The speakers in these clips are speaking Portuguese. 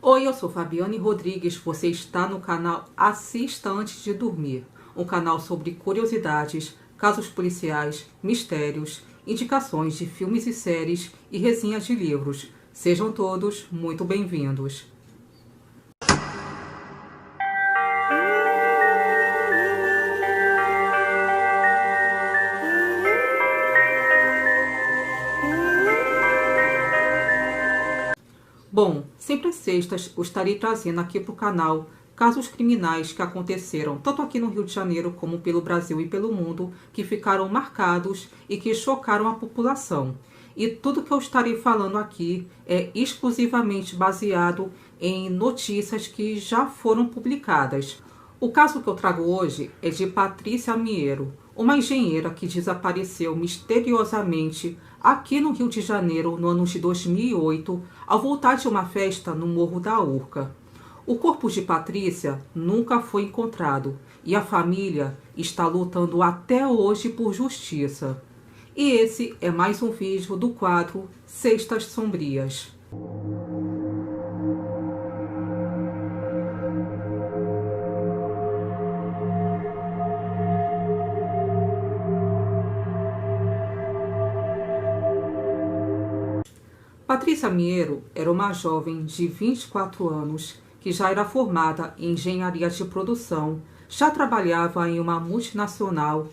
Oi, eu sou Fabiane Rodrigues, você está no canal Assista Antes de Dormir, um canal sobre curiosidades, casos policiais, mistérios, indicações de filmes e séries e resenhas de livros. Sejam todos muito bem-vindos. Bom, sempre às sextas eu estarei trazendo aqui para o canal casos criminais que aconteceram tanto aqui no Rio de Janeiro como pelo Brasil e pelo mundo, que ficaram marcados e que chocaram a população. E tudo que eu estarei falando aqui é exclusivamente baseado em notícias que já foram publicadas. O caso que eu trago hoje é de Patrícia Miero, uma engenheira que desapareceu misteriosamente aqui no Rio de Janeiro no ano de 2008, ao voltar de uma festa no Morro da Urca. O corpo de Patrícia nunca foi encontrado e a família está lutando até hoje por justiça. E esse é mais um vídeo do quadro Sextas Sombrias. Patrícia Miero era uma jovem de 24 anos que já era formada em engenharia de produção, já trabalhava em uma multinacional,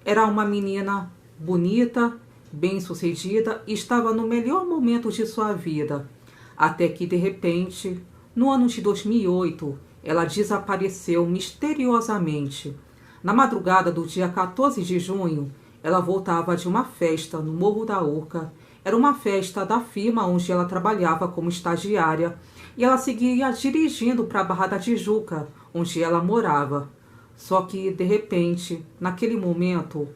era uma menina bonita, bem-sucedida e estava no melhor momento de sua vida, até que de repente, no ano de 2008, ela desapareceu misteriosamente. Na madrugada do dia 14 de junho, ela voltava de uma festa no Morro da Urca. Era uma festa da firma onde ela trabalhava como estagiária e ela seguia dirigindo para a Barra da Tijuca, onde ela morava. Só que, de repente, naquele momento,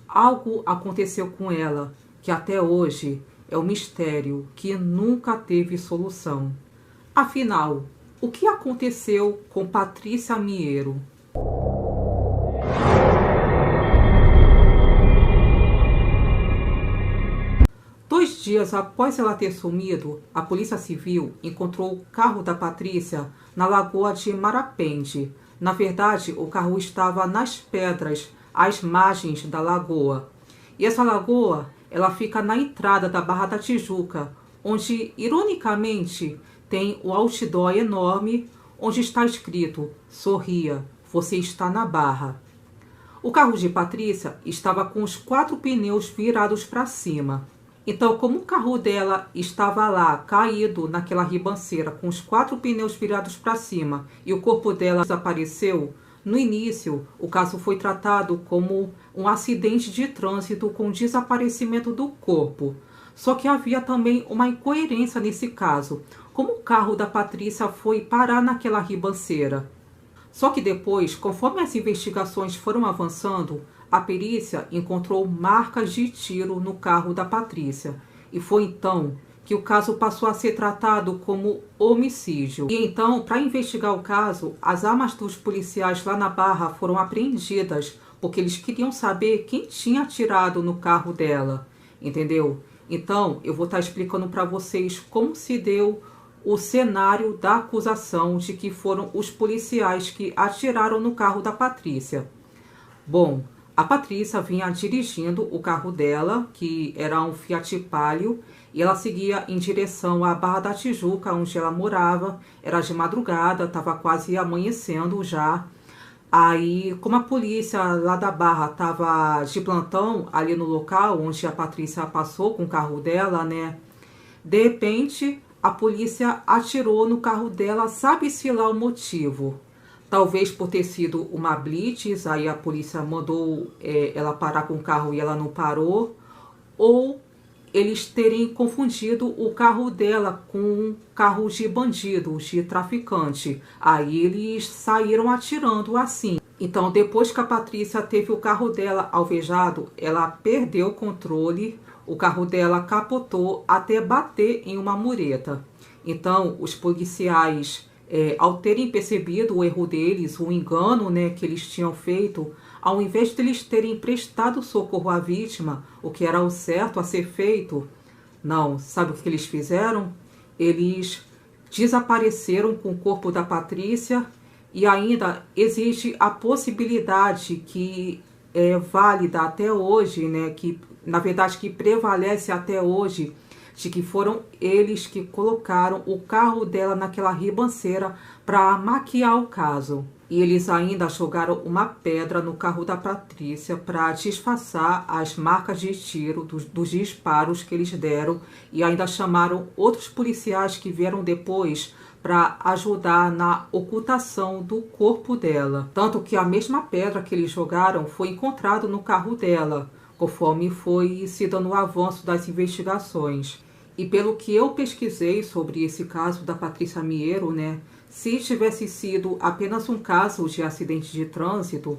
algo aconteceu com ela, que até hoje é um mistério que nunca teve solução. Afinal, o que aconteceu com Patrícia Miero? Dois dias após ela ter sumido, a Polícia Civil encontrou o carro da Patrícia na Lagoa de Marapende. Na verdade, o carro estava nas pedras, às margens da lagoa. E essa lagoa, ela fica na entrada da Barra da Tijuca, onde, ironicamente, tem o outdoor enorme, onde está escrito: "Sorria, você está na Barra". O carro de Patrícia estava com os 4 pneus virados para cima. Então, como o carro dela estava lá, caído naquela ribanceira, com os 4 pneus virados para cima, e o corpo dela desapareceu, no início, o caso foi tratado como um acidente de trânsito com desaparecimento do corpo. Só que havia também uma incoerência nesse caso. Como o carro da Patrícia foi parar naquela ribanceira? Só que depois, conforme as investigações foram avançando, a perícia encontrou marcas de tiro no carro da Patrícia. E foi então que o caso passou a ser tratado como homicídio. E então, para investigar o caso, as armas dos policiais lá na Barra foram apreendidas, porque eles queriam saber quem tinha atirado no carro dela, entendeu? Então, eu vou estar explicando para vocês como se deu o cenário da acusação de que foram os policiais que atiraram no carro da Patrícia. Bom, a Patrícia vinha dirigindo o carro dela, que era um Fiat Palio, e ela seguia em direção à Barra da Tijuca, onde ela morava. Era de madrugada, estava quase amanhecendo já. Aí, como a polícia lá da Barra estava de plantão ali no local onde a Patrícia passou com o carro dela, né? De repente, a polícia atirou no carro dela, sabe-se lá o motivo. Talvez por ter sido uma blitz, aí a polícia mandou ela parar com o carro e ela não parou. Ou eles terem confundido o carro dela com um carro de bandido, de traficante. Aí eles saíram atirando assim. Então, depois que a Patrícia teve o carro dela alvejado, ela perdeu o controle, o carro dela capotou até bater em uma mureta. Então, os policiais, ao terem percebido o erro deles, o engano, né, que eles tinham feito, ao invés de eles terem prestado socorro à vítima, o que era o certo a ser feito, não, sabe o que eles fizeram? Eles desapareceram com o corpo da Patrícia e ainda existe a possibilidade que é válida até hoje, né, que na verdade que prevalece até hoje, de que foram eles que colocaram o carro dela naquela ribanceira para maquiar o caso. E eles ainda jogaram uma pedra no carro da Patrícia para disfarçar as marcas de tiro dos disparos que eles deram, e ainda chamaram outros policiais que vieram depois para ajudar na ocultação do corpo dela. Tanto que a mesma pedra que eles jogaram foi encontrada no carro dela, conforme foi se dando o avanço das investigações. E pelo que eu pesquisei sobre esse caso da Patrícia Miero, né, se tivesse sido apenas um caso de acidente de trânsito,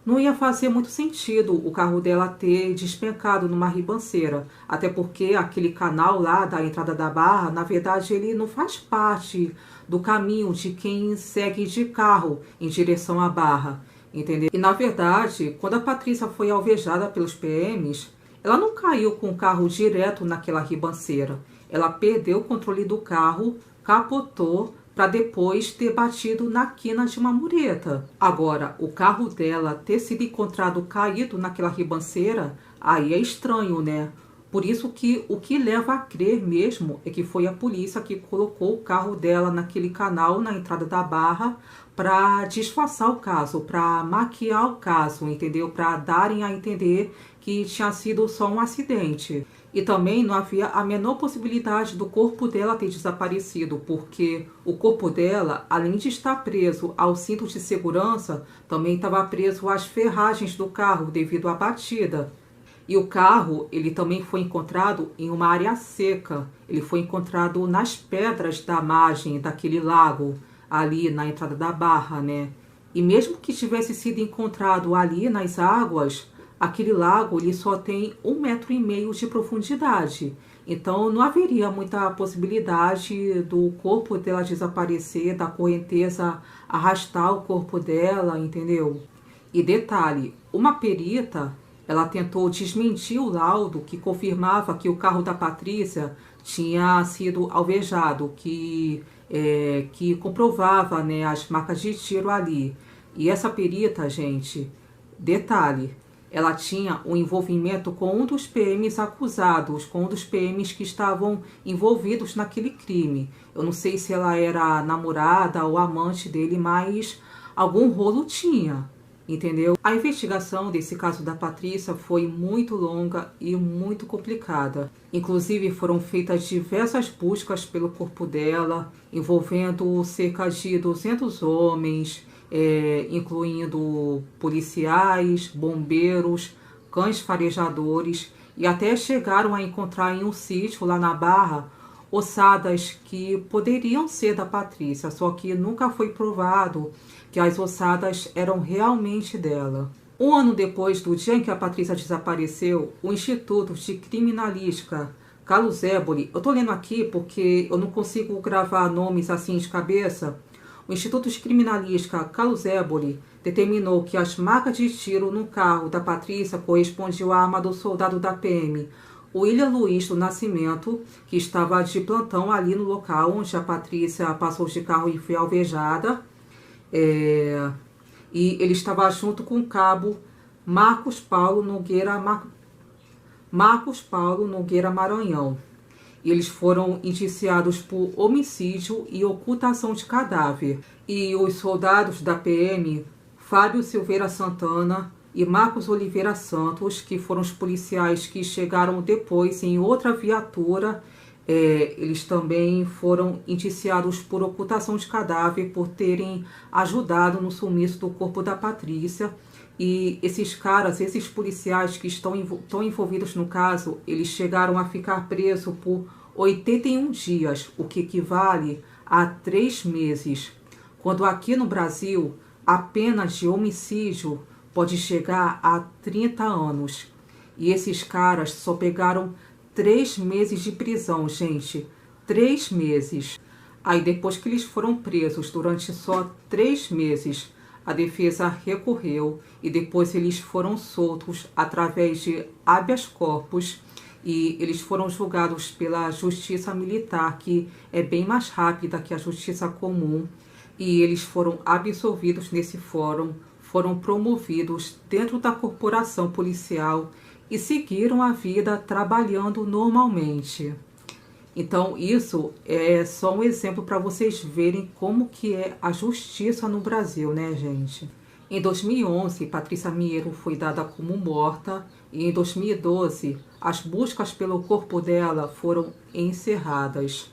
não ia fazer muito sentido o carro dela ter despencado numa ribanceira. Até porque aquele canal lá da entrada da Barra, na verdade, ele não faz parte do caminho de quem segue de carro em direção à Barra, entendeu? E na verdade, quando a Patrícia foi alvejada pelos PMs, ela não caiu com o carro direto naquela ribanceira. Ela perdeu o controle do carro, capotou, para depois ter batido na quina de uma mureta. Agora, o carro dela ter sido encontrado caído naquela ribanceira, aí é estranho, né? Por isso que o que leva a crer mesmo é que foi a polícia que colocou o carro dela naquele canal na entrada da Barra para disfarçar o caso, para maquiar o caso, entendeu? Para darem a entender que tinha sido só um acidente. E também não havia a menor possibilidade do corpo dela ter desaparecido, porque o corpo dela, além de estar preso ao cinto de segurança, também estava preso às ferragens do carro devido à batida. E o carro, ele também foi encontrado em uma área seca. Ele foi encontrado nas pedras da margem daquele lago, ali na entrada da Barra, né? E mesmo que tivesse sido encontrado ali nas águas, aquele lago ele só tem 1,5 metro de profundidade. Então não haveria muita possibilidade do corpo dela desaparecer, da correnteza arrastar o corpo dela, entendeu? E detalhe, uma perita, ela tentou desmentir o laudo que confirmava que o carro da Patrícia tinha sido alvejado, que comprovava, né, as marcas de tiro ali. E essa perita, gente, detalhe, ela tinha um envolvimento com um dos PMs acusados, com um dos PMs que estavam envolvidos naquele crime. Eu não sei se ela era namorada ou amante dele, mas algum rolo tinha, entendeu? A investigação desse caso da Patrícia foi muito longa e muito complicada. Inclusive foram feitas diversas buscas pelo corpo dela, envolvendo cerca de 200 homens, incluindo policiais, bombeiros, cães farejadores, e até chegaram a encontrar em um sítio lá na Barra ossadas que poderiam ser da Patrícia, só que nunca foi provado que as ossadas eram realmente dela. Um ano depois do dia em que a Patrícia desapareceu, o Instituto de Criminalística Carlos Éboli, eu tô lendo aqui porque eu não consigo gravar nomes assim de cabeça. O Instituto de Criminalística Carlos Éboli determinou que as marcas de tiro no carro da Patrícia correspondiam à arma do soldado da PM, William Luiz do Nascimento, que estava de plantão ali no local onde a Patrícia passou de carro e foi alvejada. E ele estava junto com o cabo Marcos Paulo Nogueira Maranhão. E eles foram indiciados por homicídio e ocultação de cadáver. E os soldados da PM, Fábio Silveira Santana e Marcos Oliveira Santos, que foram os policiais que chegaram depois em outra viatura, eles também foram indiciados por ocultação de cadáver, por terem ajudado no sumiço do corpo da Patrícia. E esses caras, esses policiais que estão envolvidos no caso, eles chegaram a ficar presos por 81 dias, o que equivale a 3 meses. Quando aqui no Brasil, a pena de homicídio pode chegar a 30 anos. E esses caras só pegaram 3 meses de prisão, gente. 3 meses. Aí depois que eles foram presos durante só 3 meses, a defesa recorreu e depois eles foram soltos através de habeas corpus. e eles foram julgados pela justiça militar, que é bem mais rápida que a justiça comum, e eles foram absolvidos nesse fórum, foram promovidos dentro da corporação policial e seguiram a vida trabalhando normalmente. Então isso é só um exemplo para vocês verem como que é a justiça no Brasil, né, gente? Em 2011, Patrícia Miero foi dada como morta e em 2012 as buscas pelo corpo dela foram encerradas.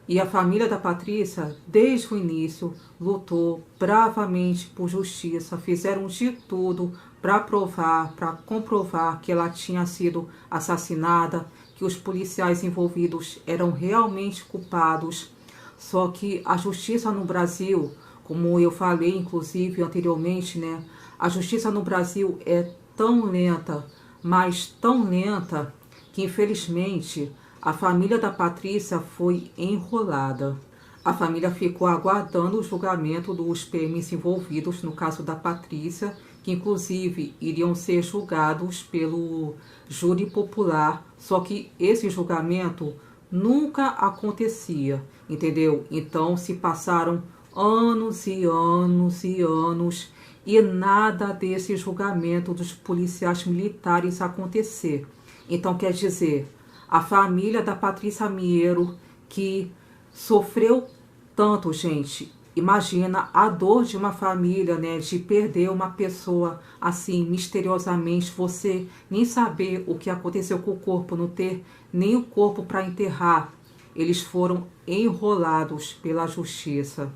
E a família da Patrícia, desde o início, lutou bravamente por justiça, fizeram de tudo para provar, para comprovar que ela tinha sido assassinada, que os policiais envolvidos eram realmente culpados. Só que a justiça no Brasil, como eu falei inclusive anteriormente, né, a justiça no Brasil é tão lenta, mas tão lenta, que infelizmente a família da Patrícia foi enrolada. A família ficou aguardando o julgamento dos PMs envolvidos no caso da Patrícia, que inclusive iriam ser julgados pelo júri popular, só que esse julgamento nunca acontecia, entendeu? Então se passaram anos e anos e anos e nada desse julgamento dos policiais militares acontecer. Então quer dizer, a família da Patrícia Miero, que sofreu tanto, gente. Imagina a dor de uma família, né? De perder uma pessoa assim, misteriosamente, você nem saber o que aconteceu com o corpo, não ter nem o corpo para enterrar. Eles foram enrolados pela justiça.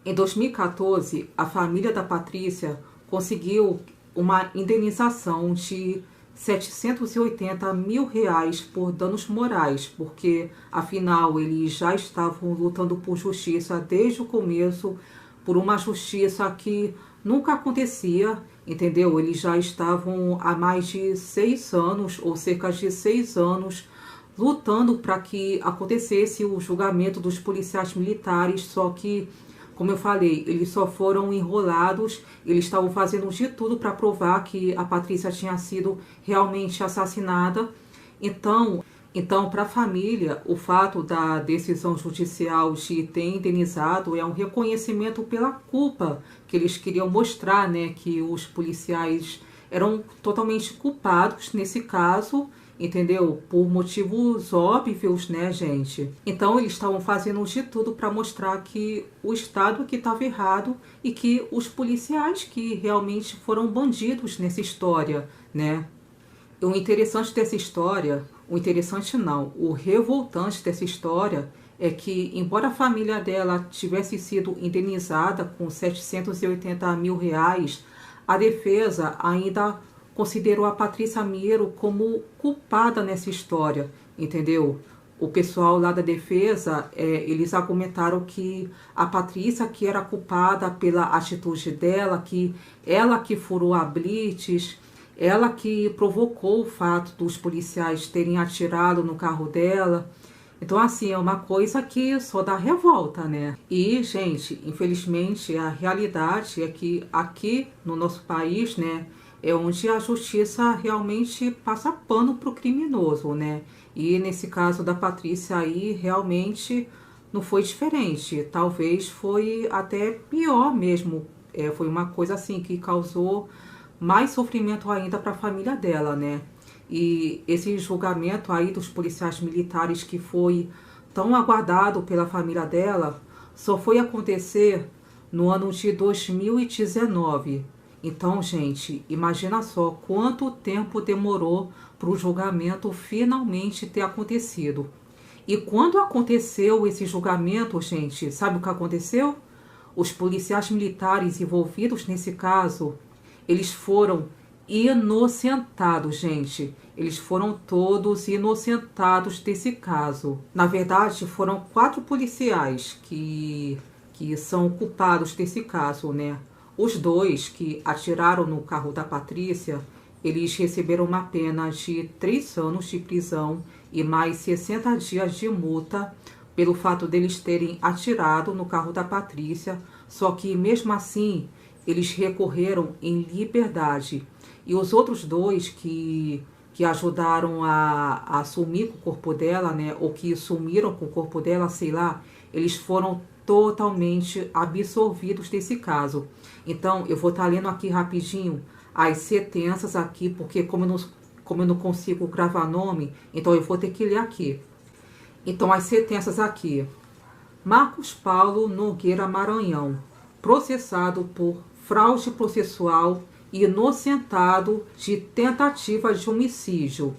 Em 2014, a família da Patrícia conseguiu uma indenização de 780 mil reais por danos morais, porque afinal eles já estavam lutando por justiça desde o começo, por uma justiça que nunca acontecia, entendeu? Eles já estavam há mais de 6 anos, ou cerca de 6 anos, lutando para que acontecesse o julgamento dos policiais militares, só que, como eu falei, eles só foram enrolados, eles estavam fazendo de tudo para provar que a Patrícia tinha sido realmente assassinada. Então para a família, o fato da decisão judicial de ter indenizado é um reconhecimento pela culpa que eles queriam mostrar, né, que os policiais eram totalmente culpados nesse caso, entendeu? Por motivos óbvios, né, gente? Então eles estavam fazendo de tudo para mostrar que o Estado que estava errado e que os policiais que realmente foram bandidos nessa história, né? E o interessante dessa história, o interessante não, o revoltante dessa história é que, embora a família dela tivesse sido indenizada com 780 mil reais, a defesa ainda considerou a Patrícia Miero como culpada nessa história, entendeu? O pessoal lá da defesa, eles argumentaram que a Patrícia que era culpada pela atitude dela, que ela que furou a blitz, ela que provocou o fato dos policiais terem atirado no carro dela. Então, assim, é uma coisa que só dá revolta, né? E, gente, infelizmente, a realidade é que aqui no nosso país, né, é onde a justiça realmente passa pano pro criminoso, né? E nesse caso da Patrícia aí, realmente não foi diferente. Talvez foi até pior mesmo. Foi uma coisa assim que causou mais sofrimento ainda para a família dela, né? E esse julgamento aí dos policiais militares que foi tão aguardado pela família dela, só foi acontecer no ano de 2019. Então, gente, imagina só quanto tempo demorou para o julgamento finalmente ter acontecido. E quando aconteceu esse julgamento, gente, sabe o que aconteceu? Os policiais militares envolvidos nesse caso, eles foram inocentados, gente. Eles foram todos inocentados desse caso. Na verdade, foram 4 policiais que são culpados desse caso, né? Os 2 que atiraram no carro da Patrícia, eles receberam uma pena de 3 anos de prisão e mais 60 dias de multa pelo fato deles terem atirado no carro da Patrícia. Só que mesmo assim, eles recorreram em liberdade. E os outros 2 que que ajudaram a sumir com o corpo dela, né, ou que sumiram com o corpo dela, sei lá, eles foram totalmente absolvidos desse caso. Então, eu vou estar lendo aqui rapidinho as sentenças aqui, porque como eu não consigo gravar nome, então eu vou ter que ler aqui. Então, as sentenças aqui. Marcos Paulo Nogueira Maranhão, processado por fraude processual e inocentado de tentativa de homicídio.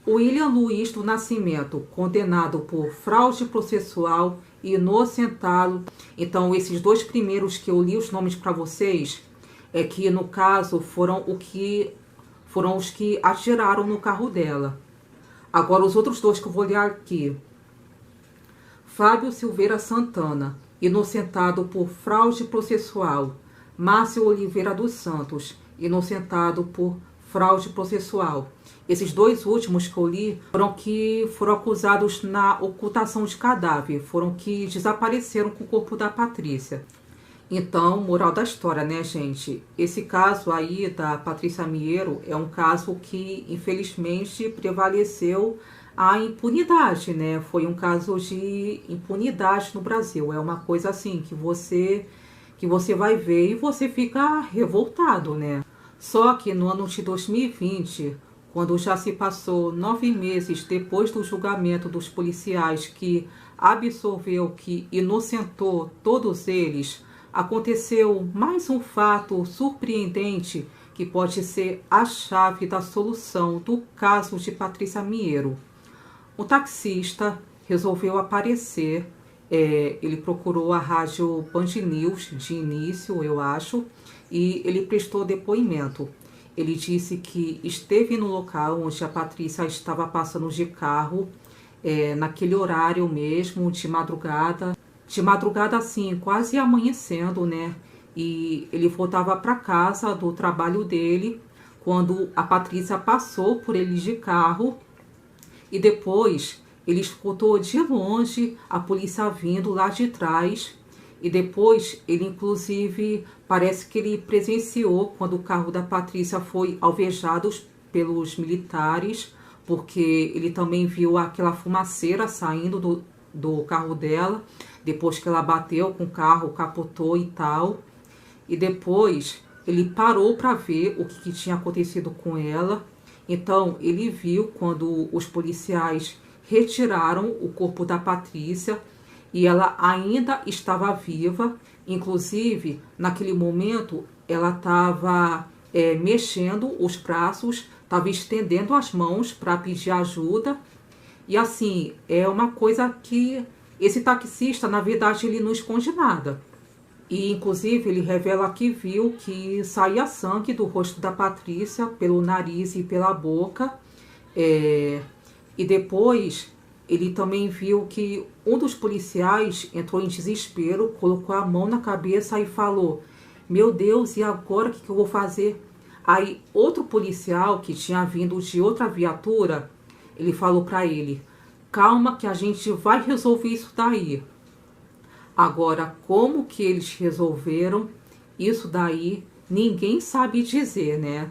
William Luiz do Nascimento, condenado por fraude processual e inocentado. Então, esses dois primeiros que eu li os nomes para vocês, é que no caso foram os que atiraram no carro dela. Agora, os outros dois que eu vou ler aqui. Fábio Silveira Santana, inocentado por fraude processual. Márcio Oliveira dos Santos, inocentado por fraude processual. Esses dois últimos que eu li foram acusados na ocultação de cadáver, foram que desapareceram com o corpo da Patrícia. Então, moral da história, né, gente? Esse caso aí da Patrícia Miero é um caso que, infelizmente, prevaleceu a impunidade, né? Foi um caso de impunidade no Brasil. É uma coisa assim que você vai ver e você fica revoltado, né? Só que no ano de 2020, quando já se passou 9 meses depois do julgamento dos policiais que absolveu, que inocentou todos eles, aconteceu mais um fato surpreendente que pode ser a chave da solução do caso de Patrícia Miero. O taxista resolveu aparecer, ele procurou a rádio Band News de início, eu acho, e ele prestou depoimento. Ele disse que esteve no local onde a Patrícia estava passando de carro, naquele horário mesmo, de madrugada assim, quase amanhecendo, né? E ele voltava para casa do trabalho dele quando a Patrícia passou por ele de carro e depois ele escutou de longe a polícia vindo lá de trás e depois ele inclusive parece que ele presenciou quando o carro da Patrícia foi alvejado pelos militares, porque ele também viu aquela fumaceira saindo do carro dela, depois que ela bateu com o carro, capotou e tal. E depois ele parou para ver o que tinha acontecido com ela. Então ele viu quando os policiais retiraram o corpo da Patrícia e ela ainda estava viva. Inclusive, naquele momento, ela estava mexendo os braços, estava estendendo as mãos para pedir ajuda. E assim, é uma coisa que esse taxista, na verdade, ele não esconde nada. E, inclusive, ele revela que viu que saía sangue do rosto da Patrícia pelo nariz e pela boca. E depois, ele também viu que um dos policiais entrou em desespero, colocou a mão na cabeça e falou: meu Deus, e agora o que eu vou fazer? Aí, outro policial que tinha vindo de outra viatura, ele falou para ele: calma que a gente vai resolver isso daí. Agora, como que eles resolveram isso daí, ninguém sabe dizer, né?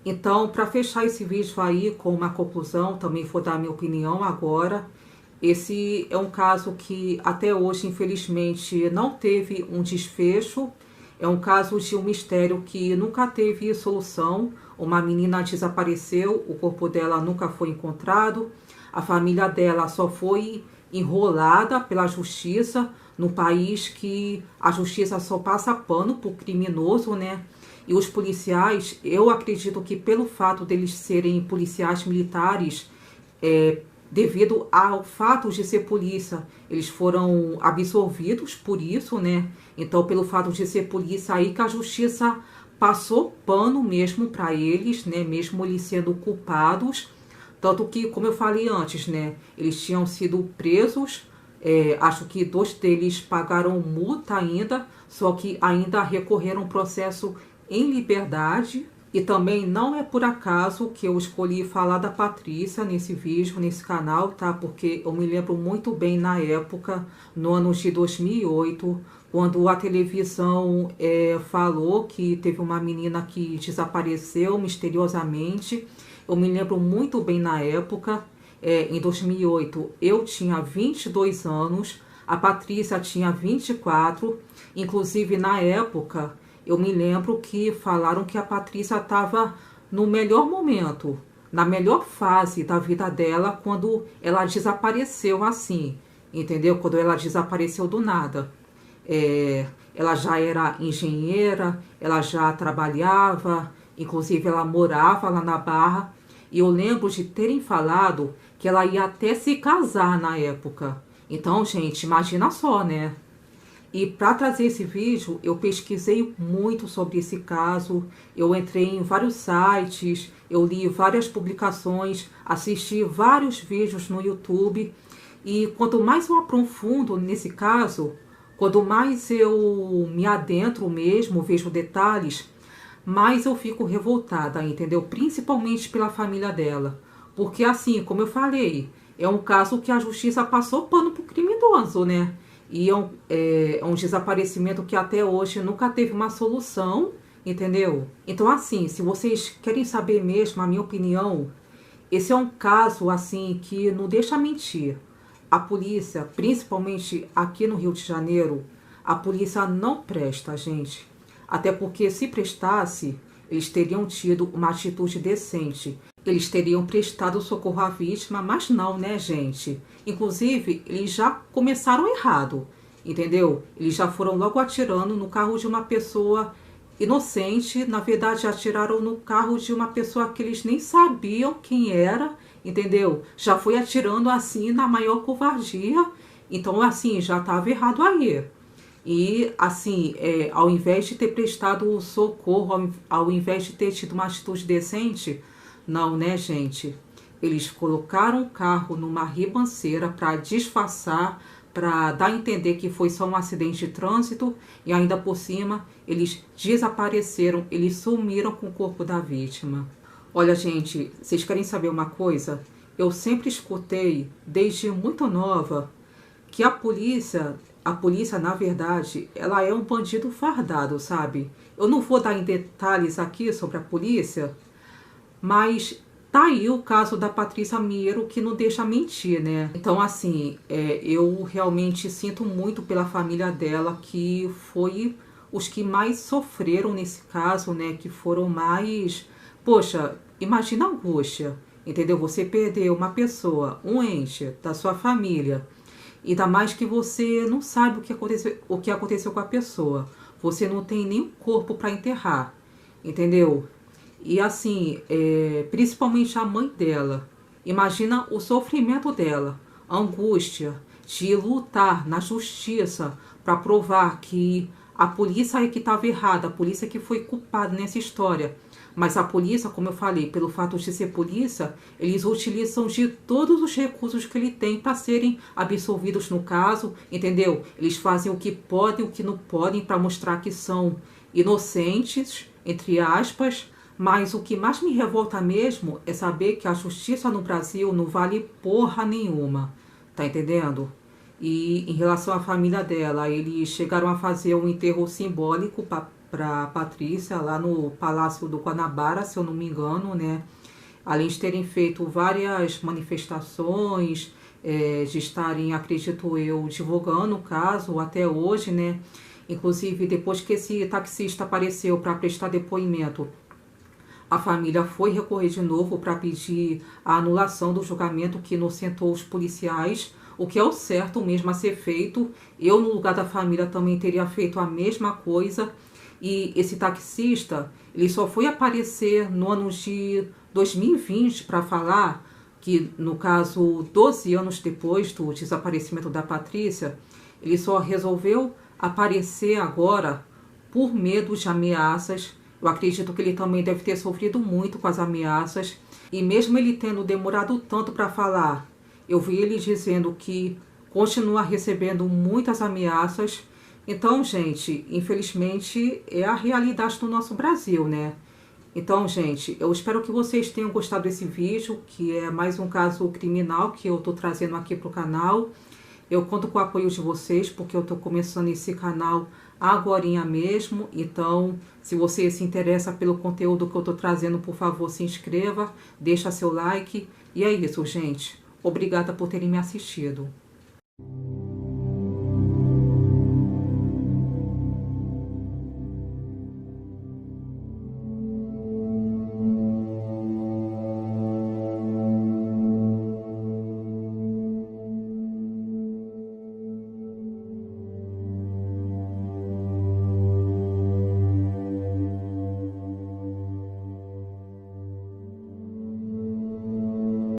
Então, para fechar esse vídeo aí com uma conclusão, também vou dar a minha opinião agora. Esse é um caso que até hoje, infelizmente, não teve um desfecho. É um caso de um mistério que nunca teve solução. Uma menina desapareceu, o corpo dela nunca foi encontrado. A família dela só foi enrolada pela justiça, no país que a justiça só passa pano por criminoso, né? E os policiais, eu acredito que pelo fato deles serem policiais militares, devido ao fato de ser polícia, eles foram absolvidos por isso, né? Então, pelo fato de ser polícia, aí que a justiça passou pano mesmo para eles, né? Mesmo eles sendo culpados. Tanto que, como eu falei antes, né? Eles tinham sido presos Acho que 2 deles pagaram multa ainda, só que ainda recorreram um processo em liberdade. E também não é por acaso que eu escolhi falar da Patrícia nesse vídeo, nesse canal, tá? Porque eu me lembro muito bem na época, no ano de 2008, quando a televisão falou que teve uma menina que desapareceu misteriosamente. Eu me lembro muito bem na época, em 2008, eu tinha 22 anos, a Patrícia tinha 24, inclusive na época eu me lembro que falaram que a Patrícia estava no melhor momento, na melhor fase da vida dela, quando ela desapareceu assim, entendeu? Quando ela desapareceu do nada. Ela já era engenheira, ela já trabalhava, inclusive ela morava lá na Barra. E eu lembro de terem falado que ela ia até se casar na época. Então, gente, imagina só, né? E para trazer esse vídeo, eu pesquisei muito sobre esse caso, eu entrei em vários sites, eu li várias publicações, assisti vários vídeos no YouTube. E quanto mais eu aprofundo nesse caso, quanto mais eu me adentro mesmo, vejo detalhes, mais eu fico revoltada, entendeu? Principalmente pela família dela. Porque assim, como eu falei, é um caso que a justiça passou pano pro criminoso, né? E é um desaparecimento que até hoje nunca teve uma solução, entendeu? Então assim, se vocês querem saber mesmo a minha opinião, esse é um caso assim que não deixa mentir. A polícia, principalmente aqui no Rio de Janeiro, a polícia não presta, gente. Até porque se prestasse, eles teriam tido uma atitude decente. Eles teriam prestado socorro à vítima, mas não, né, gente? Inclusive, eles já começaram errado, entendeu? Eles já foram logo atirando no carro de uma pessoa inocente. Na verdade, atiraram no carro de uma pessoa que eles nem sabiam quem era, entendeu? Já foi atirando assim na maior covardia. Então, assim, já estava errado aí. E, assim, ao invés de ter prestado socorro, ao invés de ter tido uma atitude decente, não, né, gente? Eles colocaram o carro numa ribanceira para disfarçar, para dar a entender que foi só um acidente de trânsito e ainda por cima eles desapareceram, eles sumiram com o corpo da vítima. Olha, gente, vocês querem saber uma coisa? Eu sempre escutei, desde muito nova, que a polícia, na verdade, ela é um bandido fardado, sabe? Eu não vou dar em detalhes aqui sobre a polícia, mas tá aí o caso da Patrícia Miero que não deixa mentir, né? Então, assim, eu realmente sinto muito pela família dela, que foi os que mais sofreram nesse caso, né? Que foram mais... Poxa, imagina a angústia, entendeu? Você perder uma pessoa, um ente da sua família, ainda mais que você não sabe o que aconteceu com a pessoa. Você não tem nem um corpo para enterrar, entendeu? E assim, principalmente a mãe dela. Imagina o sofrimento dela, a angústia de lutar na justiça para provar que a polícia é que estava errada, a polícia é que foi culpada nessa história. Mas a polícia, como eu falei, pelo fato de ser polícia, eles utilizam de todos os recursos que ele tem para serem absolvidos no caso, entendeu? Eles fazem o que podem, o que não podem para mostrar que são inocentes, entre aspas. Mas o que mais me revolta mesmo é saber que a justiça no Brasil não vale porra nenhuma, tá entendendo? E em relação à família dela, eles chegaram a fazer um enterro simbólico para Patrícia lá no Palácio do Guanabara, se eu não me engano, né? Além de terem feito várias manifestações, de estarem, acredito eu, divulgando o caso até hoje, né? Inclusive, depois que esse taxista apareceu para prestar depoimento, a família foi recorrer de novo para pedir a anulação do julgamento que inocentou os policiais, o que é o certo mesmo a ser feito. Eu, no lugar da família, também teria feito a mesma coisa. E esse taxista, ele só foi aparecer no ano de 2020 para falar que, no caso, 12 anos depois do desaparecimento da Patrícia, ele só resolveu aparecer agora por medo de ameaças. Eu acredito que ele também deve ter sofrido muito com as ameaças. E mesmo ele tendo demorado tanto para falar, eu vi ele dizendo que continua recebendo muitas ameaças. Então, gente, infelizmente é a realidade do nosso Brasil, né? Então, gente, eu espero que vocês tenham gostado desse vídeo, que é mais um caso criminal que eu tô trazendo aqui pro canal. Eu conto com o apoio de vocês, porque eu tô começando esse canal agorinha mesmo. Então, se você se interessa pelo conteúdo que eu tô trazendo, por favor, se inscreva, deixa seu like. E é isso, gente. Obrigada por terem me assistido.